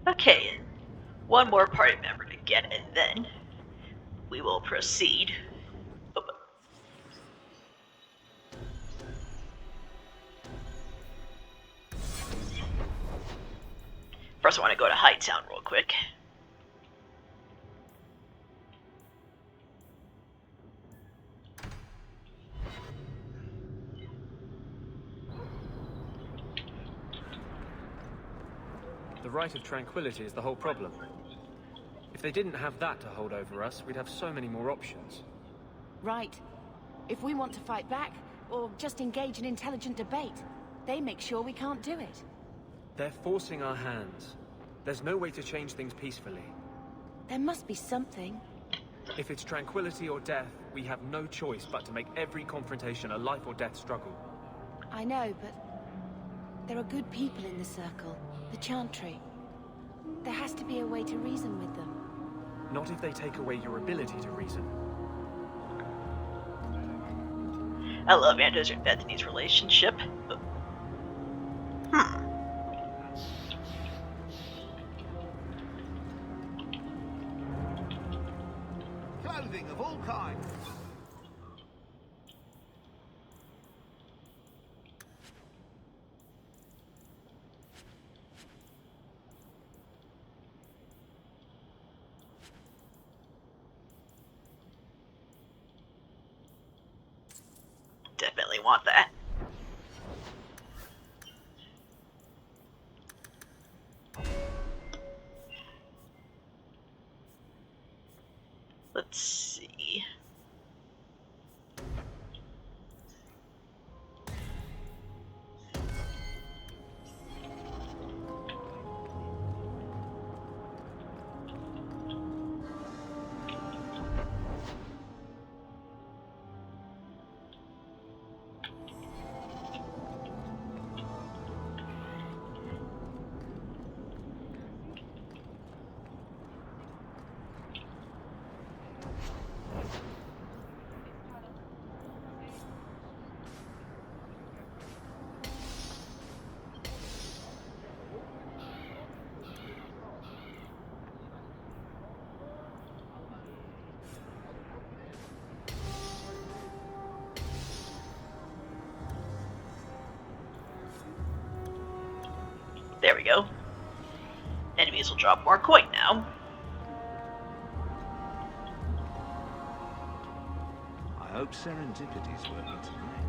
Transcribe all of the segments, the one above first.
Okay, one more party member to get, and then we will proceed. First, I want to go to Hightown real quick. The right of tranquility is the whole problem. If they didn't have that to hold over us, we'd have so many more options. Right. If we want to fight back, or just engage in intelligent debate, they make sure we can't do it. They're forcing our hands. There's no way to change things peacefully. There must be something. If it's tranquility or death, we have no choice but to make every confrontation a life or death struggle. I know, but there are good people in the Circle, the Chantry. There has to be a way to reason with them. Not if they take away your ability to reason. I love Anders and Bethany's relationship. Clothing of all kinds. Definitely want that. Let's see. There we go. Enemies will drop more coin now. I hope serendipity's working tonight.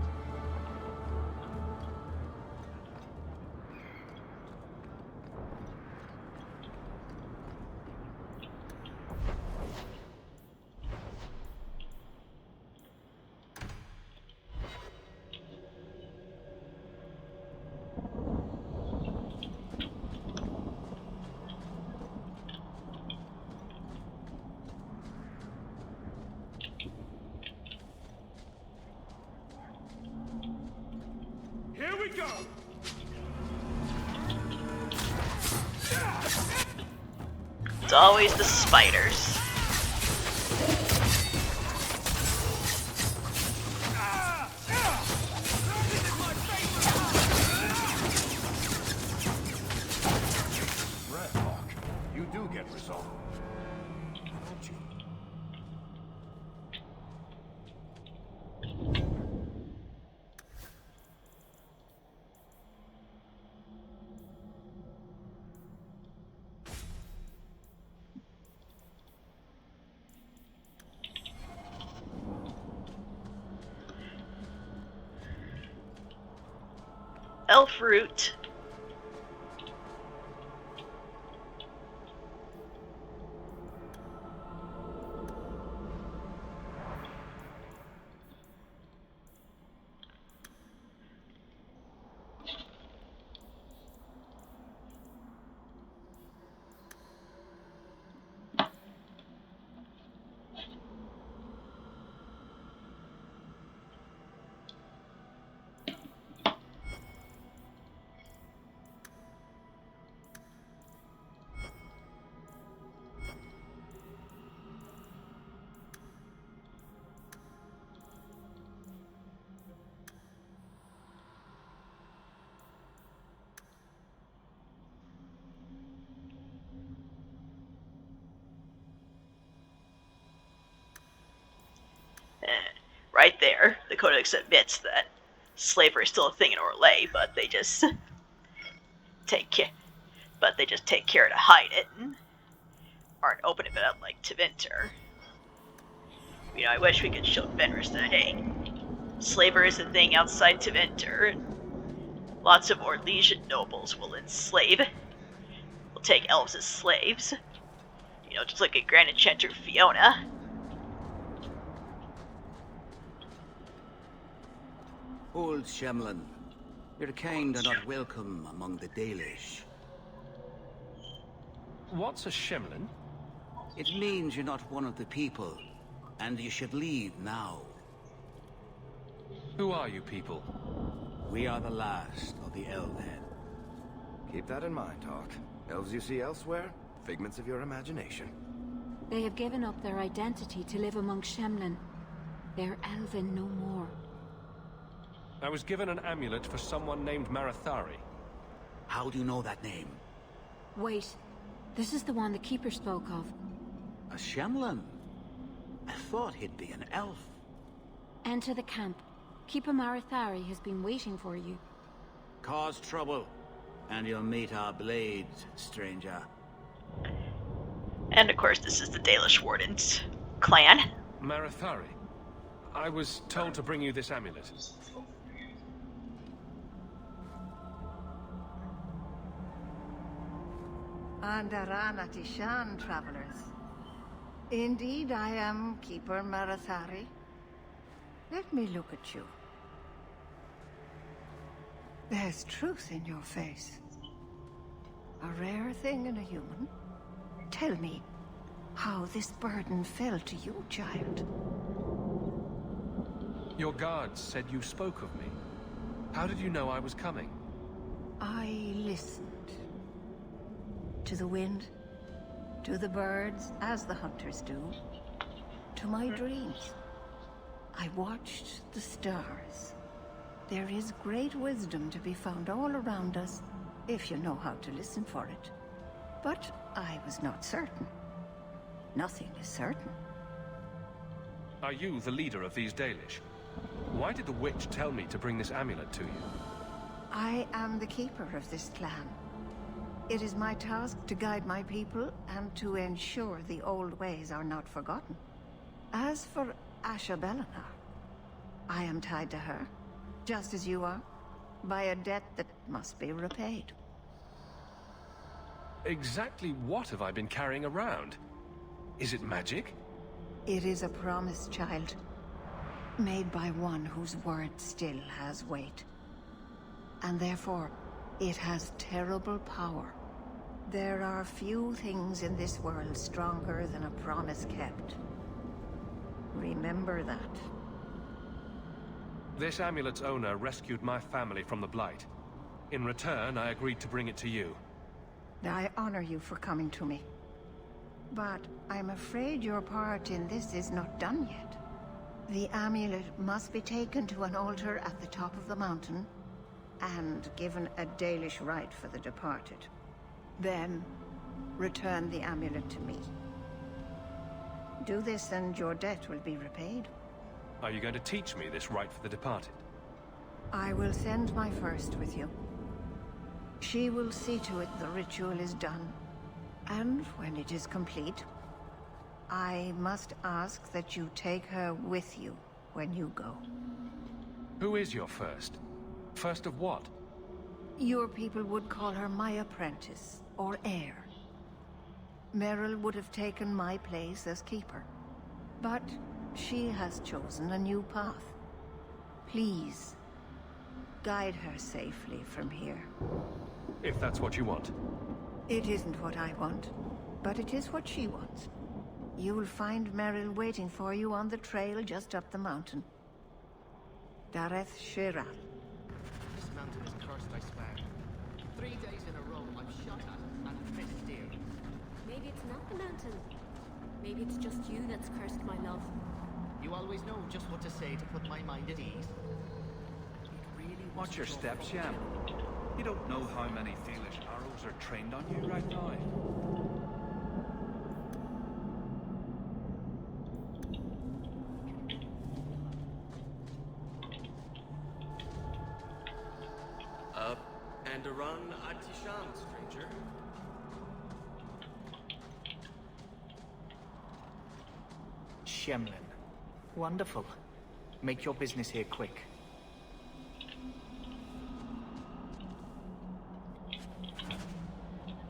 Here we go! It's always the spiders. Redhawk, you do get resolved. Don't you? Elf root. right there, the Codex admits that slavery is still a thing in Orlais, but they just take care to hide it and aren't open about it like Tevinter. You know, I wish we could show Fenris that, hey, slavery is a thing outside Tevinter, and lots of Orlesian nobles will take elves as slaves. You know, just like a Grand Enchanter Fiona. Old Shemlin, your kind are not welcome among the Dalish. What's a Shemlin? It means you're not one of the people, and you should leave now. Who are you people? We are the last of the Elven. Keep that in mind, Hawk. Elves you see elsewhere, figments of your imagination. They have given up their identity to live among Shemlin. They're Elven no more. I was given an amulet for someone named Marathari. How do you know that name? Wait, this is the one the Keeper spoke of. A Shemlin? I thought he'd be an elf. Enter the camp. Keeper Marathari has been waiting for you. Cause trouble, and you'll meet our blades, stranger. And of course, this is the Dalish Warden's clan. Marathari? I was told to bring you this amulet. Andarana Tishan, travelers. Indeed, I am Keeper Marathari. Let me look at you. There's truth in your face. A rare thing in a human. Tell me how this burden fell to you, child. Your guards said you spoke of me. How did you know I was coming? I listened. To the wind, to the birds, as the hunters do, to my dreams. I watched the stars. There is great wisdom to be found all around us, if you know how to listen for it. But I was not certain. Nothing is certain. Are you the leader of these Dalish? Why did the witch tell me to bring this amulet to you? I am the keeper of this clan. It is my task to guide my people and to ensure the old ways are not forgotten. As for Asha Belena, I am tied to her, just as you are, by a debt that must be repaid. Exactly what have I been carrying around? Is it magic? It is a promise, child, made by one whose word still has weight. And therefore, it has terrible power. There are few things in this world stronger than a promise kept. Remember that. This amulet's owner rescued my family from the Blight. In return, I agreed to bring it to you. I honor you for coming to me. But I'm afraid your part in this is not done yet. The amulet must be taken to an altar at the top of the mountain and given a Dalish rite for the departed. Then, return the amulet to me. Do this and your debt will be repaid. Are you going to teach me this rite for the departed? I will send my first with you. She will see to it the ritual is done. And when it is complete, I must ask that you take her with you when you go. Who is your first? First of what? Your people would call her my apprentice, or heir. Meryl would have taken my place as keeper. But she has chosen a new path. Please, guide her safely from here. If that's what you want. It isn't what I want, but it is what she wants. You will find Meryl waiting for you on the trail just up the mountain. Dareth Shiral. This mountain is cursed, I swear. 3 days in a row, I'm shot at and missed deer. Maybe it's not the mountain. Maybe it's just you that's cursed, my love. You always know just what to say to put my mind at ease. Watch your steps, Yam. You don't know how many Dalish arrows are trained on you right now. run Atisham, stranger. Shemlin. Wonderful. Make your business here quick.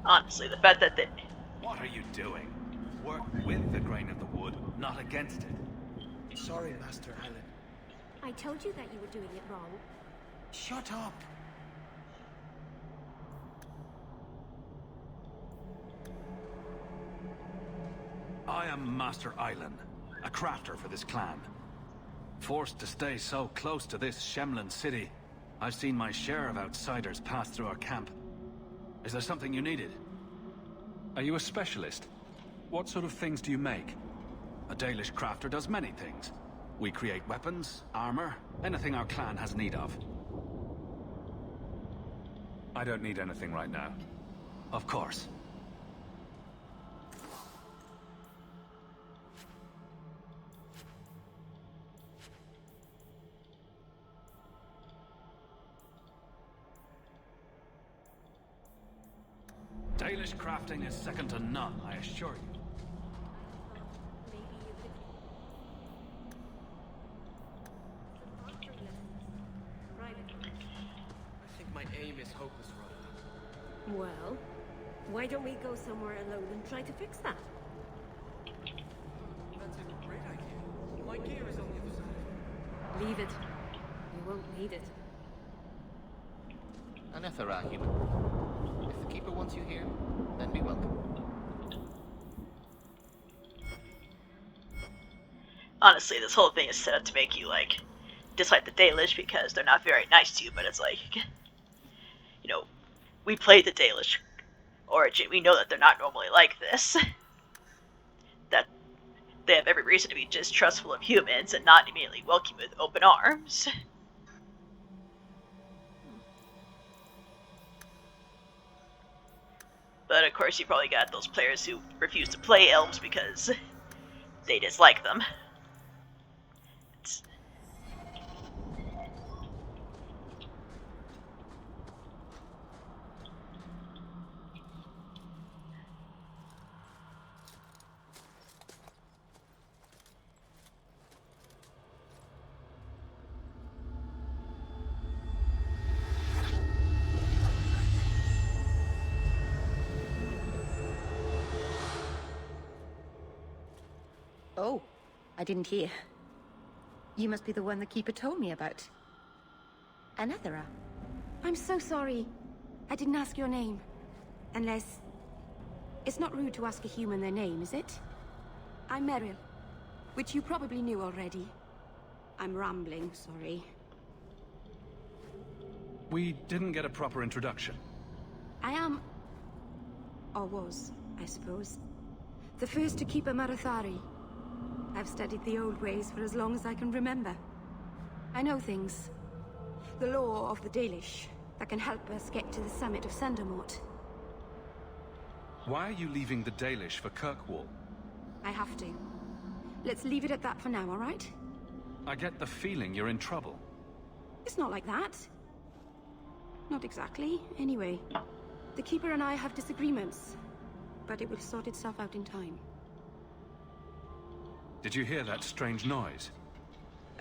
Honestly, the fact that they... What are you doing? Work with the grain of the wood, not against it. Sorry, Master Alan. I told you that you were doing it wrong. Shut up. I am Master Island, a crafter for this clan. Forced to stay so close to this Shemlin city, I've seen my share of outsiders pass through our camp. Is there something you needed? Are you a specialist? What sort of things do you make? A Dalish crafter does many things. We create weapons, armor, anything our clan has need of. I don't need anything right now. Of course. Dalish crafting is second to none, I assure you. Maybe you could... Some archery lessons. Private. I think my aim is hopeless, Rhoda. Well, why don't we go somewhere alone and try to fix that? That's a great idea. My gear is on the other side. Leave it. You won't need it. Anethera, human. If the Keeper wants you here, then be welcome. Honestly, this whole thing is set up to make you, like, dislike the Dalish because they're not very nice to you, but it's like, you know, we played the Dalish origin, we know that they're not normally like this. That they have every reason to be distrustful of humans and not immediately welcome with open arms. But of course, you probably got those players who refuse to play elves because they dislike them. It's... Oh, I didn't hear. You must be the one the Keeper told me about. Anethera. I'm so sorry. I didn't ask your name. Unless... It's not rude to ask a human their name, is it? I'm Meryl, which you probably knew already. I'm rambling, sorry. We didn't get a proper introduction. I am... or was, I suppose. The first to keep a Marathari. I've studied the old ways for as long as I can remember. I know things. The law of the Dalish that can help us get to the summit of Sundermort. Why are you leaving the Dalish for Kirkwall? I have to. Let's leave it at that for now, alright? I get the feeling you're in trouble. It's not like that. Not exactly, anyway. The Keeper and I have disagreements, but it will sort itself out in time. Did you hear that strange noise?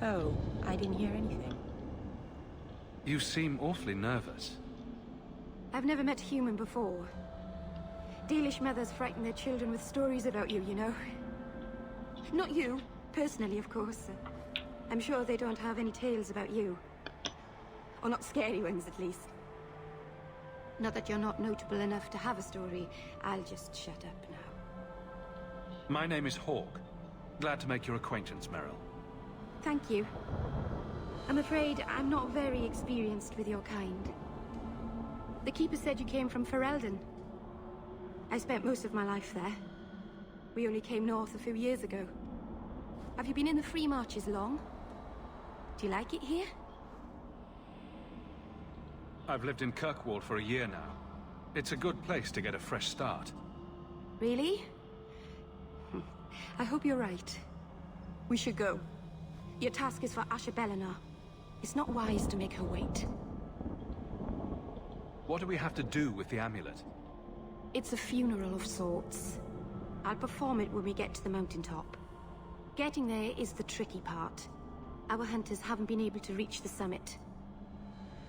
Oh, I didn't hear anything. You seem awfully nervous. I've never met a human before. Dalish mothers frighten their children with stories about you, you know. Not you, personally, of course. I'm sure they don't have any tales about you. Or not scary ones, at least. Not that you're not notable enough to have a story. I'll just shut up now. My name is Hawk. Glad to make your acquaintance, Meryl. Thank you. I'm afraid I'm not very experienced with your kind. The Keeper said you came from Ferelden. I spent most of my life there. We only came north a few years ago. Have you been in the Free Marches long? Do you like it here? I've lived in Kirkwall for a year now. It's a good place to get a fresh start. Really? I hope you're right. We should go. Your task is for Asha Bellinar. It's not wise to make her wait. What do we have to do with the amulet? It's a funeral of sorts. I'll perform it when we get to the mountaintop. Getting there is the tricky part. Our hunters haven't been able to reach the summit.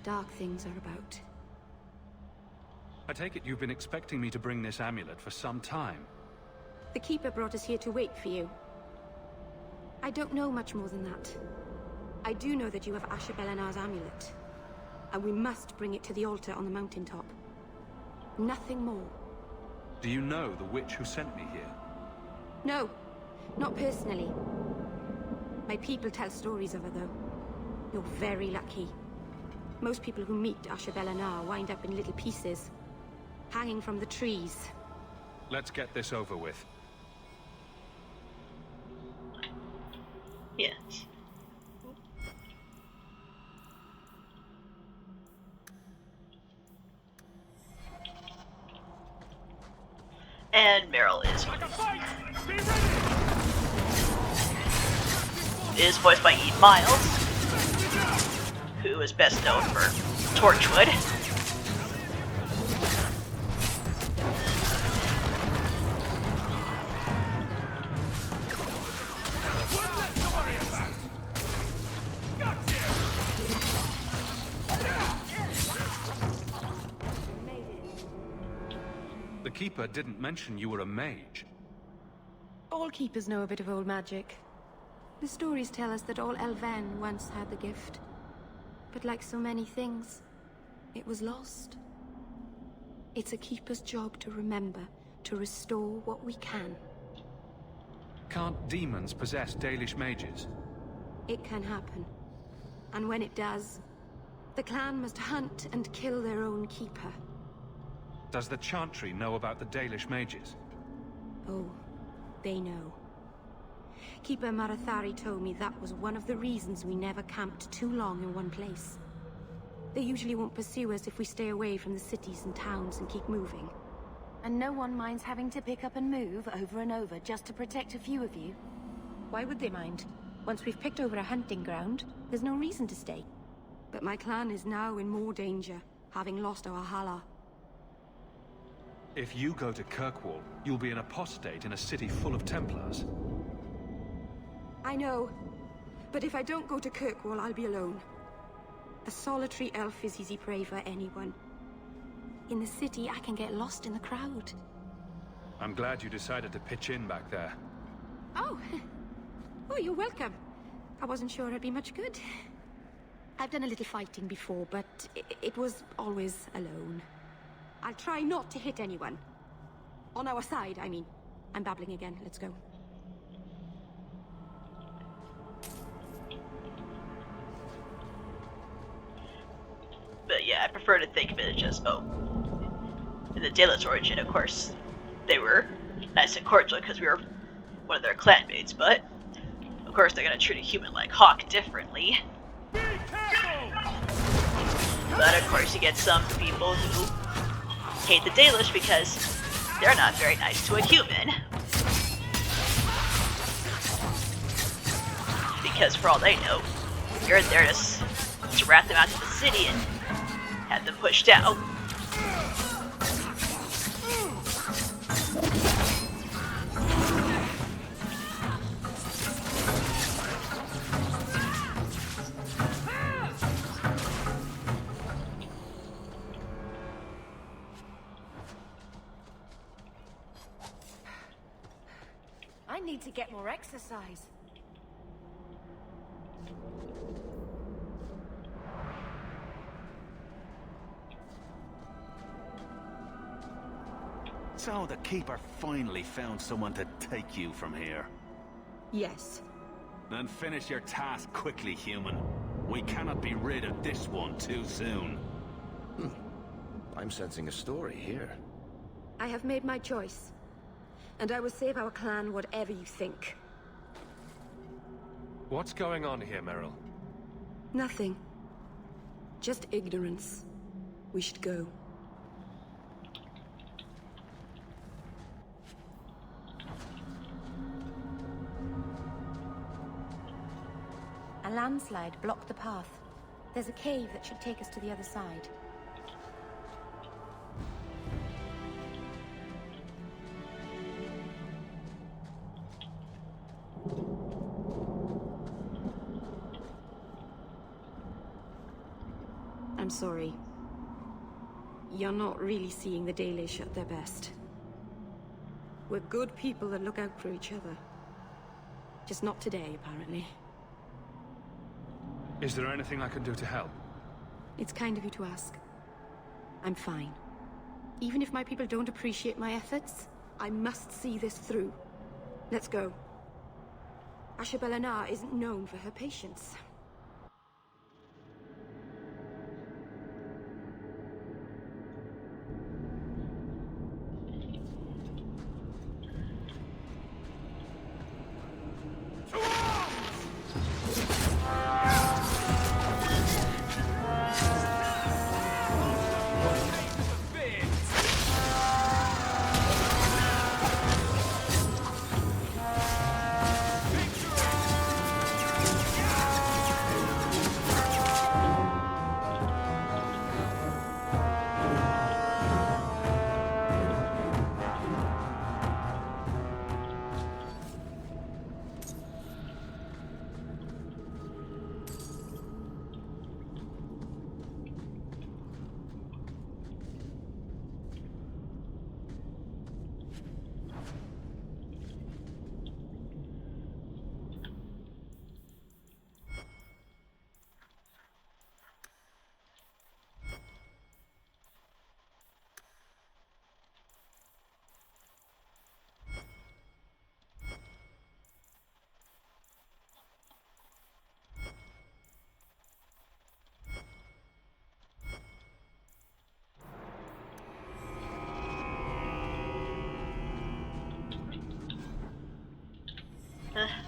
Dark things are about. I take it you've been expecting me to bring this amulet for some time. The Keeper brought us here to wait for you. I don't know much more than that. I do know that you have Asher Belenar's amulet. And we must bring it to the altar on the mountaintop. Nothing more. Do you know the witch who sent me here? No, not personally. My people tell stories of her, though. You're very lucky. Most people who meet Asher Belenar wind up in little pieces, hanging from the trees. Let's get this over with. Yes. And Meryl is voiced by Eden Miles, who is best known for Torchwood. The Keeper didn't mention you were a mage. All keepers know a bit of old magic. The stories tell us that all Elven once had the gift. But like so many things, it was lost. It's a keeper's job to remember, to restore what we can. Can't demons possess Dalish mages? It can happen. And when it does, the clan must hunt and kill their own keeper. Does the Chantry know about the Dalish mages? Oh, they know. Keeper Marathari told me that was one of the reasons we never camped too long in one place. They usually won't pursue us if we stay away from the cities and towns and keep moving. And no one minds having to pick up and move over and over just to protect a few of you. Why would they mind? Once we've picked over a hunting ground, there's no reason to stay. But my clan is now in more danger, having lost our Hala. If you go to Kirkwall, you'll be an apostate in a city full of Templars. I know. But if I don't go to Kirkwall, I'll be alone. A solitary elf is easy prey for anyone. In the city, I can get lost in the crowd. I'm glad you decided to pitch in back there. Oh! Oh, you're welcome. I wasn't sure I'd be much good. I've done a little fighting before, but it was always alone. I'll try not to hit anyone. On our side, I mean. I'm babbling again. Let's go. But yeah, I prefer to think of it as just, oh. In the Dalish origin, of course, they were nice and cordial because we were one of their clanmates, but of course they're gonna treat a human like Hawk differently. But of course you get some people who hate the Dalish because they're not very nice to a human. Because for all they know, you're there to rat them out to the city and have them pushed out. I need to get more exercise. So the Keeper finally found someone to take you from here. Yes. Then finish your task quickly, human. We cannot be rid of this one too soon. I'm sensing a story here. I have made my choice. And I will save our clan whatever you think. What's going on here, Meryl? Nothing. Just ignorance. We should go. A landslide blocked the path. There's a cave that should take us to the other side. I'm sorry. You're not really seeing the Dalish at their best. We're good people that look out for each other. Just not today, apparently. Is there anything I can do to help? It's kind of you to ask. I'm fine. Even if my people don't appreciate my efforts, I must see this through. Let's go. Ashabelana isn't known for her patience.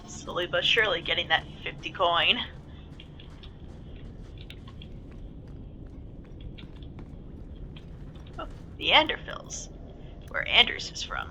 Slowly but surely getting that 50 coin. Oh, the Anderfills, where Anders is from.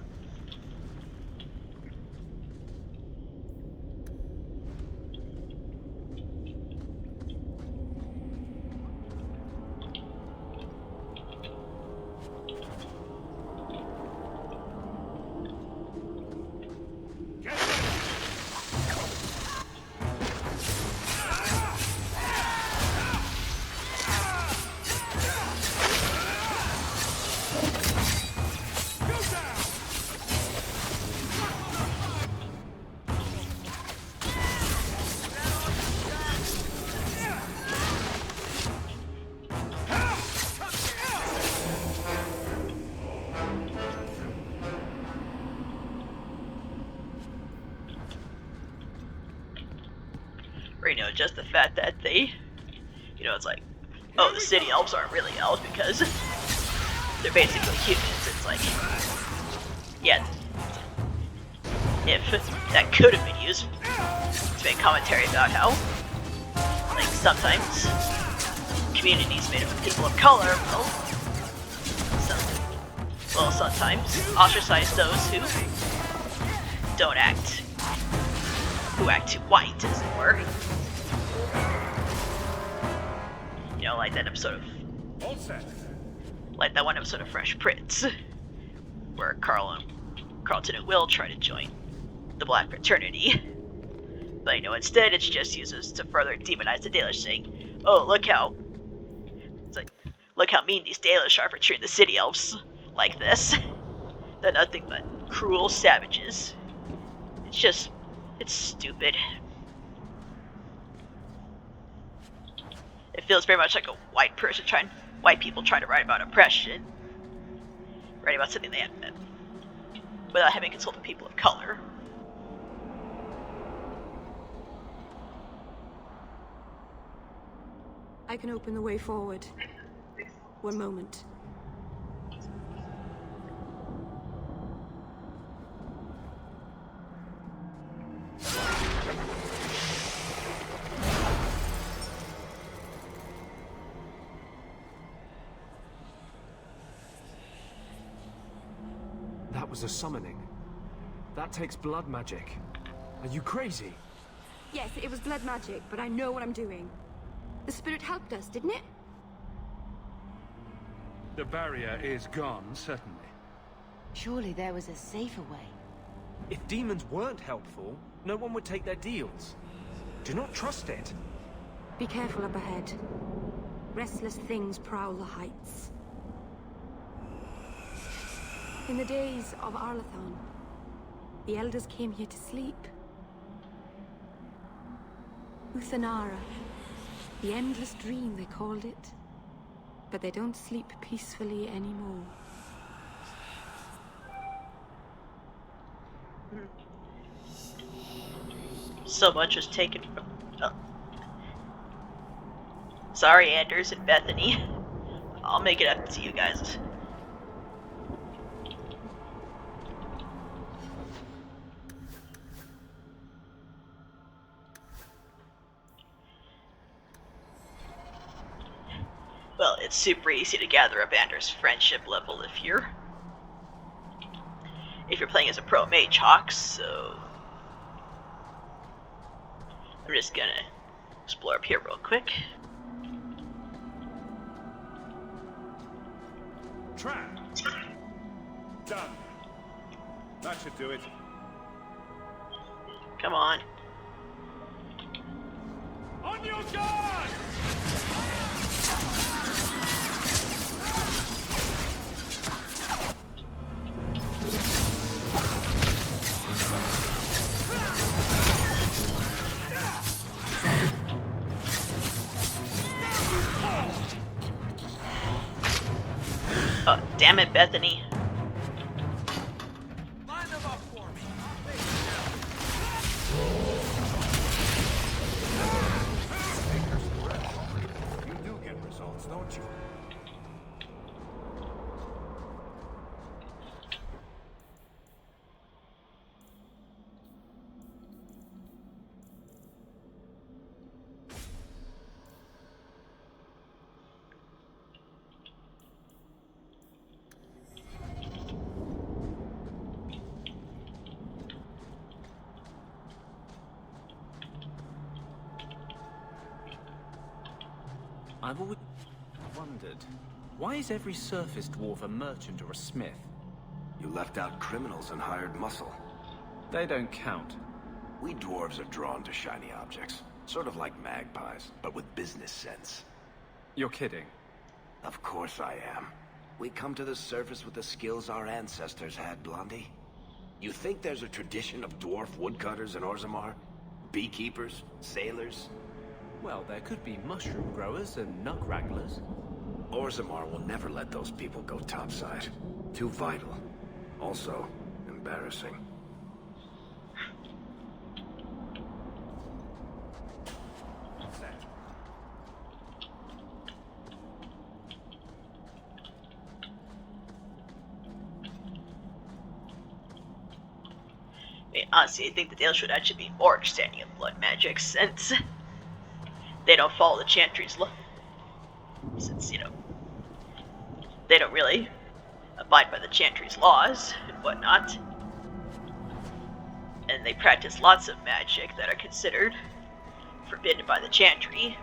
Or, just the fact that they, it's like, oh, the city elves aren't really elves because they're basically humans. It's like, yeah, if that could have been used to make commentary about how, like, sometimes communities made up of people of color will sometimes ostracize those who act too white, as it were. Like that episode of... Like that one episode of Fresh Prince, where Carlton and Will try to join the Black Fraternity. But, instead it's just used to further demonize the Dalish, saying, oh, look how mean these Dalish are for treating the city elves like this. They're nothing but cruel savages. It's stupid. It feels very much like a white people trying to write about oppression. Write about something they haven't, without having consulted people of color. I can open the way forward. One moment. That was a summoning. That takes blood magic. Are you crazy? Yes, it was blood magic, but I know what I'm doing. The spirit helped us, didn't it? The barrier is gone, certainly. Surely there was a safer way. If demons weren't helpful, no one would take their deals. Do not trust it. Be careful up ahead. Restless things prowl the heights. In the days of Arlathon, the elders came here to sleep. Uthanara, the endless dream they called it. But they don't sleep peacefully anymore. So much was taken from... Oh. Sorry, Anders and Bethany. I'll make it up to you guys. Well, it's super easy to gather up Anders' friendship level if you're playing as a pro mage Hawk, so I'm just gonna explore up here real quick. Trap! Done. That should do it. Come on. On your guard! Oh, damn it, Bethany. Line them up for me. You do get results, don't you? I've always wondered, why is every surface dwarf a merchant or a smith? You left out criminals and hired muscle. They don't count. We dwarves are drawn to shiny objects. Sort of like magpies, but with business sense. You're kidding. Of course I am. We come to the surface with the skills our ancestors had, Blondie. You think there's a tradition of dwarf woodcutters in Orzammar? Beekeepers? Sailors? Well, there could be mushroom growers and nut wranglers. Orzammar will never let those people go topside. Too vital. Also, embarrassing. I mean, honestly, I think that they should actually be more understanding of blood magic, since they don't follow the Chantry's law. Since, they don't really abide by the Chantry's laws and whatnot. And they practice lots of magic that are considered forbidden by the Chantry.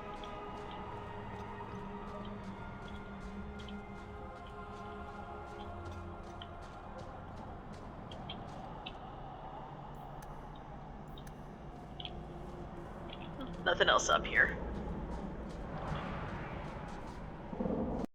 Nothing else up here.